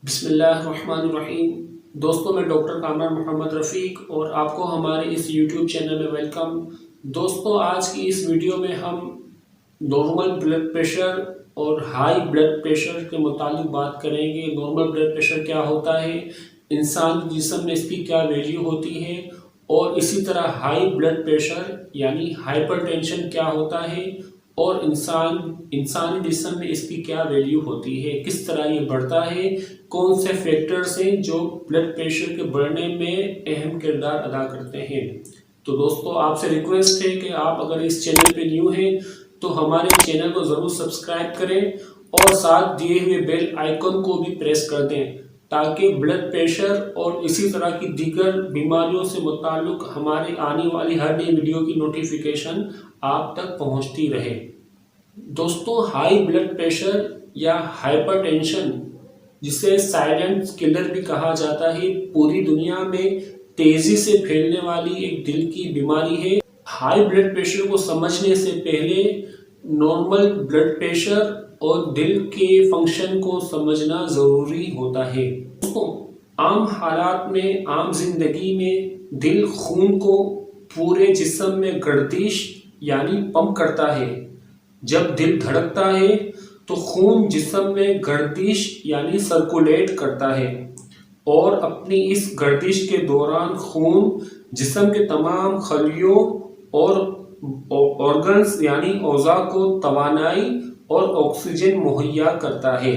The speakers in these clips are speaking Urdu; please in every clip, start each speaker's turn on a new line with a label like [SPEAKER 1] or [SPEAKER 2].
[SPEAKER 1] بسم اللہ الرحمن الرحیم۔ دوستوں، میں ڈاکٹر کامران محمد رفیق اور آپ کو ہمارے اس یوٹیوب چینل میں ویلکم۔ دوستوں، آج کی اس ویڈیو میں ہم نارمل بلڈ پریشر اور ہائی بلڈ پریشر کے متعلق بات کریں گے۔ نارمل بلڈ پریشر کیا ہوتا ہے، انسان کے جسم میں اس کی کیا ویلیو ہوتی ہے، اور اسی طرح ہائی بلڈ پریشر یعنی ہائپرٹینشن کیا ہوتا ہے، اور انسانی جسم میں اس کی کیا ویلیو ہوتی ہے، کس طرح یہ بڑھتا ہے، کون سے فیکٹرز ہیں جو بلڈ پریشر کے بڑھنے میں اہم کردار ادا کرتے ہیں۔ تو دوستو، آپ سے ریکویسٹ ہے کہ آپ اگر اس چینل پہ نیو ہیں تو ہمارے چینل کو ضرور سبسکرائب کریں اور ساتھ دیے ہوئے بیل آئیکن کو بھی پریس کر دیں تاکہ بلڈ پریشر اور اسی طرح کی دیگر بیماریوں سے متعلق ہمارے آنے والی ہر نئی ویڈیو کی نوٹیفیکیشن آپ تک پہنچتی رہے۔ دوستوں، ہائی بلڈ پریشر یا ہائپر ٹینشن، جسے سائلنٹ کلر بھی کہا جاتا ہے، پوری دنیا میں تیزی سے پھیلنے والی ایک دل کی بیماری ہے۔ ہائی بلڈ پریشر کو سمجھنے سے پہلے نارمل بلڈ پریشر اور دل کے فنکشن کو سمجھنا ضروری ہوتا ہے۔ دوستوں، عام حالات میں، عام زندگی میں دل خون کو پورے جسم میں گردش یعنی پمپ کرتا ہے۔ جب دل دھڑکتا ہے تو خون جسم میں گردش یعنی سرکولیٹ کرتا ہے، اور اپنی اس گردش کے دوران خون جسم کے تمام خلیوں اور آرگنز یعنی اعضاء کو توانائی اور آکسیجن مہیا کرتا ہے۔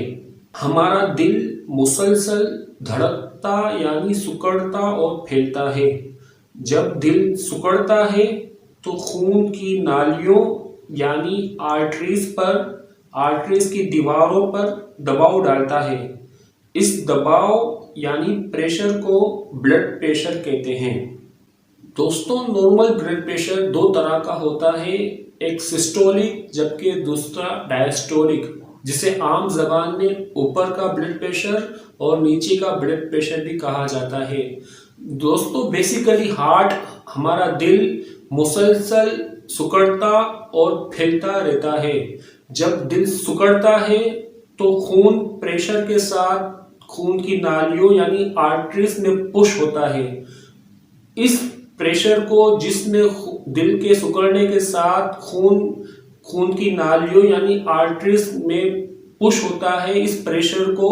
[SPEAKER 1] ہمارا دل مسلسل دھڑکتا یعنی سکڑتا اور پھیلتا ہے۔ جب دل سکڑتا ہے تو خون کی نالیوں یعنی آرٹریز کی دیواروں پر دباؤ ڈالتا ہے۔ اس دباؤ یعنی پریشر کو بلڈ پریشر کہتے ہیں۔ دوستوں، نارمل بلڈ پریشر دو طرح کا ہوتا ہے، ایک سسٹولک جبکہ دوسرا ڈائسٹولک، جسے عام زبان میں اوپر کا بلڈ پریشر اور نیچے کا بلڈ پریشر بھی کہا جاتا ہے۔ دوستوں، بیسیکلی ہارٹ، ہمارا دل مسلسل سکڑتا اور پھیلتا رہتا ہے۔ جب دل سکڑتا ہے تو خون پریشر کے ساتھ خون کی نالیوں یعنی آرٹریز میں پش ہوتا ہے۔ اس پریشر کو جس میں دل کے سکڑنے کے ساتھ خون کی نالیوں یعنی آرٹریز میں پش ہوتا ہے، اس پریشر کو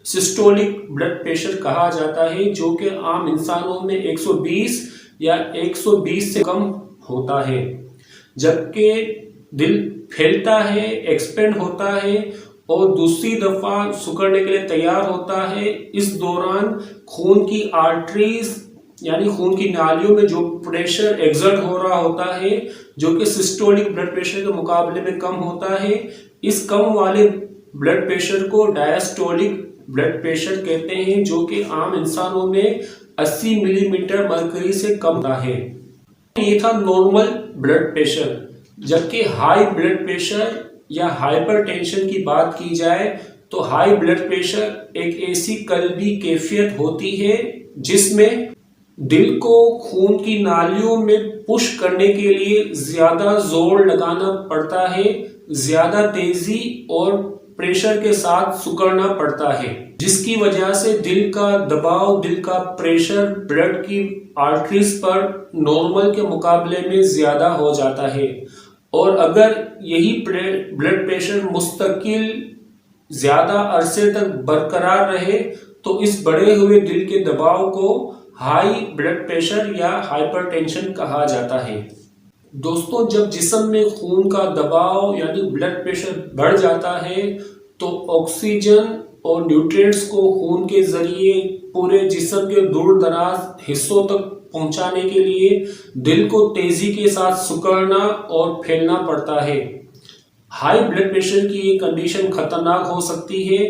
[SPEAKER 1] سسٹولک بلڈ پریشر کہا جاتا ہے، جو کہ عام انسانوں میں 120 یا 120 سے کم ہوتا ہے۔ جبکہ دل پھیلتا ہے، ایکسپینڈ ہوتا ہے اور دوسری دفعہ سکڑنے کے لیے تیار ہوتا ہے، اس دوران خون کی آرٹریز یعنی خون کی نالیوں میں جو پریشر ایگزرٹ ہو رہا ہوتا ہے، جو کہ سسٹولک بلڈ پریشر کے مقابلے میں کم ہوتا ہے، اس کم والے بلڈ پریشر کو ڈائسٹولک بلڈ پریشر کہتے ہیں، جو کہ عام انسانوں میں 80 ملی میٹر مرکری سے کم ہوتا ہے۔ یہ تھا نارمل بلڈ پریشر۔ جبکہ ہائی بلڈ پریشر یا ہائپر ٹینشن کی بات کی جائے تو ہائی بلڈ پریشر ایک ایسی قلبی کیفیت ہوتی ہے جس میں دل کو خون کی نالیوں میں پش کرنے کے لیے زیادہ زور لگانا پڑتا ہے، زیادہ تیزی اور پریشر کے ساتھ سکڑنا پڑتا ہے، جس کی وجہ سے دل کا دباؤ، دل کا پریشر بلڈ کی آرٹریز پر نارمل کے مقابلے میں زیادہ ہو جاتا ہے۔ اور اگر یہی بلڈ پریشر مستقل زیادہ عرصے تک برقرار رہے تو اس بڑھے ہوئے دل کے دباؤ کو ہائی بلڈ پریشر یا ہائپر ٹینشن کہا جاتا ہے۔ دوستوں، جب جسم میں خون کا دباؤ یعنی بلڈ پریشر بڑھ جاتا ہے تو آکسیجن اور نیوٹرینٹس کو خون کے ذریعے پورے جسم کے دور دراز حصوں تک پہنچانے کے لیے دل کو تیزی کے ساتھ سکڑنا اور پھیلنا پڑتا ہے۔ ہائی بلڈ پریشر کی یہ کنڈیشن خطرناک ہو سکتی ہے،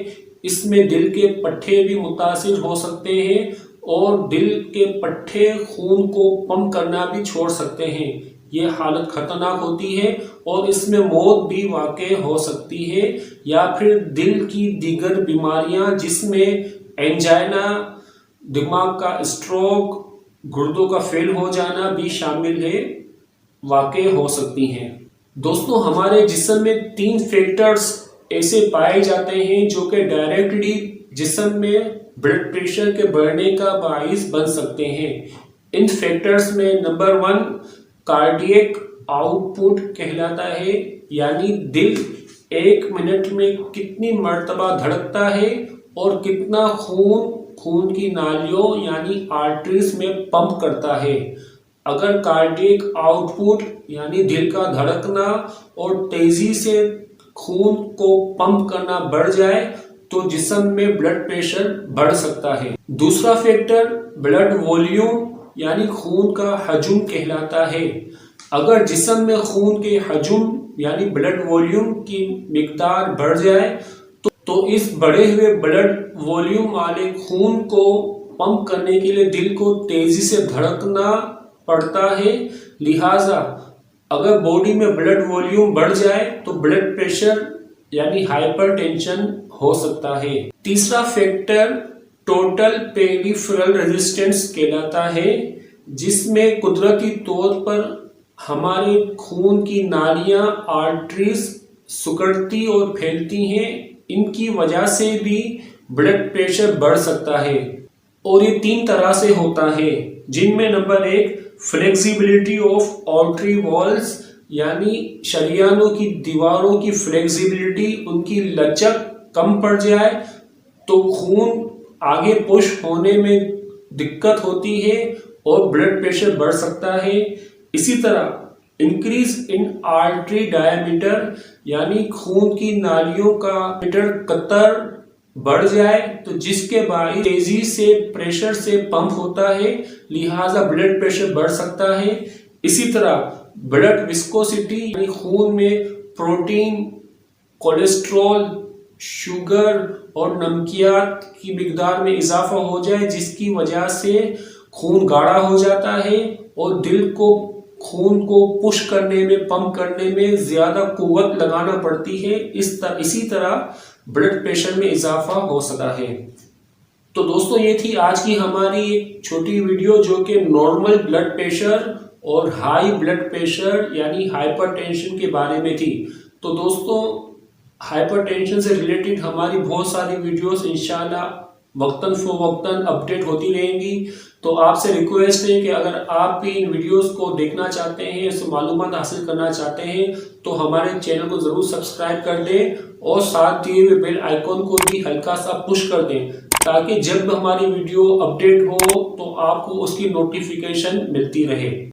[SPEAKER 1] اس میں دل کے پٹھے بھی متاثر ہو سکتے ہیں اور دل کے پٹھے خون کو پمپ کرنا بھی چھوڑ سکتے ہیں۔ یہ حالت خطرناک ہوتی ہے اور اس میں موت بھی واقع ہو سکتی ہے، یا پھر دل کی دیگر بیماریاں جس میں اینجائنا، دماغ کا اسٹروک، گردوں کا فیل ہو جانا بھی شامل ہے، واقع ہو سکتی ہیں۔ دوستوں، ہمارے جسم میں 3 فیکٹرز ایسے پائے جاتے ہیں جو کہ ڈائریکٹلی جسم میں بلڈ پریشر کے بڑھنے کا باعث بن سکتے ہیں۔ ان فیکٹرز میں نمبر 1 کارڈیک آؤٹ پٹ کہلاتا ہے، یعنی دل 1 منٹ میں کتنی مرتبہ دھڑکتا ہے اور کتنا خون کی نالیوں یعنی آرٹریز میں پمپ کرتا ہے۔ اگر کارڈیک آؤٹ پٹ یعنی دل کا دھڑکنا اور تیزی سے خون کو پمپ کرنا بڑھ جائے تو جسم میں بلڈ پریشر بڑھ سکتا ہے۔ دوسرا فیکٹر بلڈ والیوم یعنی خون کا حجم کہلاتا ہے۔ اگر جسم میں خون کے حجم یعنی بلڈ والیوم کی مقدار بڑھ جائے تو اس بڑھے ہوئے بلڈ والیوم والے خون کو پمپ کرنے کے لیے دل کو تیزی سے دھڑکنا پڑتا ہے، لہٰذا اگر باڈی میں بلڈ والیوم بڑھ جائے تو بلڈ پریشر یعنی ہائپر ٹینشن ہو سکتا ہے۔ تیسرا فیکٹر ٹوٹل پیریفرل ریزسٹنس کہلاتا ہے، جس میں قدرتی طور پر ہمارے خون کی نالیاں آرٹریز سکڑتی اور پھیلتی ہیں، ان کی وجہ سے بھی بلڈ پریشر بڑھ سکتا ہے، اور یہ 3 طرح سے ہوتا ہے، جن میں number 1 flexibility of artery walls یعنی شریانوں کی دیواروں کی فلیکسیبلٹی، ان کی لچک کم پڑ جائے تو خون آگے پش ہونے میں دقت ہوتی ہے اور بلڈ پریشر بڑھ سکتا ہے۔ اسی طرح انکریز ان آرٹری ڈائیمیٹر یعنی خون کی نالیوں کا قطر بڑھ جائے تو جس کے باعث تیزی سے پریشر سے پمپ ہوتا ہے، لہٰذا بلڈ پریشر بڑھ سکتا ہے۔ اسی طرح بلڈ وسکوسٹی یعنی خون میں پروٹین، کولیسٹرول، شوگر اور نمکیات کی مقدار میں اضافہ ہو جائے، جس کی وجہ سے خون گاڑھا ہو جاتا ہے اور دل کو خون کو پش کرنے میں، پمپ کرنے میں زیادہ قوت لگانا پڑتی ہے، اسی طرح بلڈ پریشر میں اضافہ ہو سکتا ہے۔ تو دوستو یہ تھی آج کی ہماری ایک چھوٹی ویڈیو جو کہ نارمل بلڈ پریشر اور ہائی بلڈ پریشر یعنی ہائپر ٹینشن کے بارے میں تھی۔ تو دوستو ہائپر ٹینشن سے ریلیٹڈ ہماری بہت ساری ویڈیوز انشاءاللہ وقتاً فوقتاً اپڈیٹ ہوتی رہیں گی، تو آپ سے ریکویسٹ ہے کہ اگر آپ بھی ان ویڈیوز کو دیکھنا چاہتے ہیں، اس سے معلومات حاصل کرنا چاہتے ہیں تو ہمارے چینل کو ضرور سبسکرائب کر دیں اور ساتھ دیے ہوئے بیل آئیکن کو بھی ہلکا سا پش کر دیں، تاکہ جب ہماری ویڈیو اپڈیٹ ہو تو آپ کو اس کی نوٹیفیکیشن ملتی رہے۔